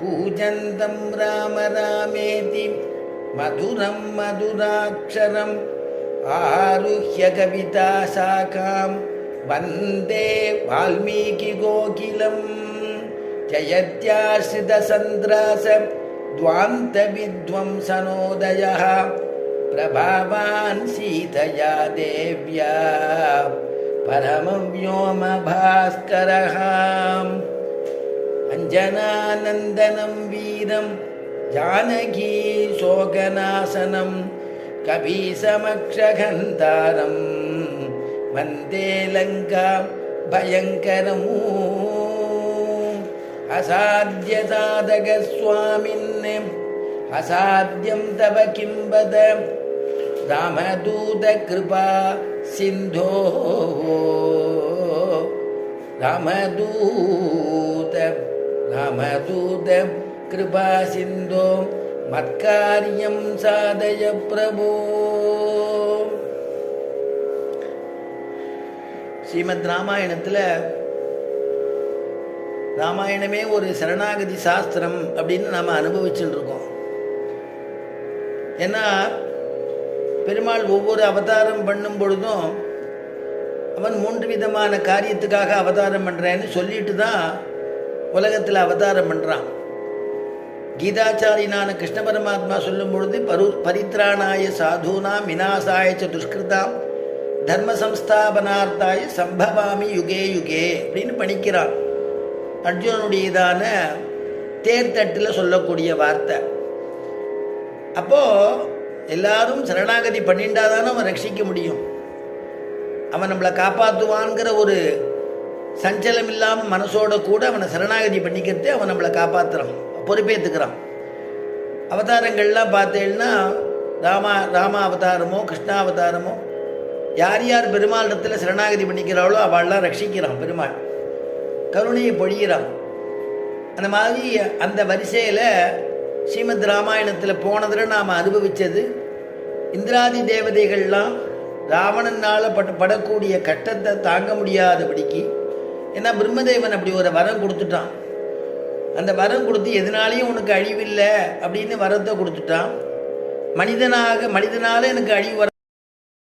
कूजन्तं राम रामेति मधुरं मधुराक्षरम् आरुह्य कविताशाखां वन्दे वाल्मीकिकोकिलं जयत्याश्रितसन्द्रास द्वान्तविध्वंसनोदयः प्रभावान् सीतया देव्या परमव्योमभास्करः अञ्जनानन्दनं वीरं जानकी शोकनाशनं कपीसमक्षगन्धारं वन्दे लङ्का भयङ्करम् असाध्यसाधकस्वामिन् असाध्यं तव किं वद रामदूतकृपा सिन्धो रामदूत कृपा सिन्धो मत्कार्यं साधय प्रभो. ஸ்ரீமத் ராமாயணத்தில் ராமாயணமே ஒரு சரணாகதி சாஸ்திரம் அப்படின்னு நாம் அனுபவிச்சுட்டு இருக்கோம். ஏன்னா பெருமாள் ஒவ்வொரு அவதாரம் பண்ணும் பொழுதும் அவன் 3 விதமான காரியத்துக்காக அவதாரம் பண்ணுறேன்னு சொல்லிட்டு தான் உலகத்தில் அவதாரம் பண்ணுறான். கீதாச்சாரியனான கிருஷ்ண பரமாத்மா சொல்லும் பொழுது பரித்ராணாய சாதூனாம் விநாசாய ச துஷ்கிருதாம் தர்ம சம்ஸ்தாபனார்த்தாய சம்பவாமி யுகே யுகே அப்படின்னு பணிக்கிறான். அர்ஜுனனுடையதான தேர்தட்டில் சொல்லக்கூடிய வார்த்தை. அப்போது எல்லாரும் சரணாகதி பண்ணிண்டாதானே அவன் ரட்சிக்க முடியும். அவன் நம்மளை காப்பாற்றுவான்கிற ஒரு சஞ்சலம் இல்லாமல் மனசோட கூட அவனை சரணாகதி பண்ணிக்கிறதே அவன் நம்மளை காப்பாற்றுறான், பொறுப்பேற்றுக்கிறான். அவதாரங்கள்லாம் பார்த்தேன்னா ராம அவதாரமோ கிருஷ்ணாவதாரமோ யார் யார் பெருமாளிடத்தில் சரணாகதி பண்ணிக்கிறாளோ அவள்லாம் ரட்சிக்கிறான். பெருமாள் கருணையை பொழிகிறான். அந்த மாதிரி அந்த வரிசையில் ஸ்ரீமத் ராமாயணத்தில் போனதில் நாம் அனுபவித்தது இந்திராதி தேவதைகள்லாம் ராவணனால் படக்கூடிய கஷ்டத்தை தாங்க முடியாதபடிக்கு, ஏன்னா பிரம்மதேவன் அப்படி ஒரு வரம் கொடுத்துட்டான். அந்த வரம் கொடுத்து எதனாலையும் உனக்கு அழிவில்லை அப்படின்னு வரத்தை கொடுத்துட்டான். மனிதனால் எனக்கு அழிவு வர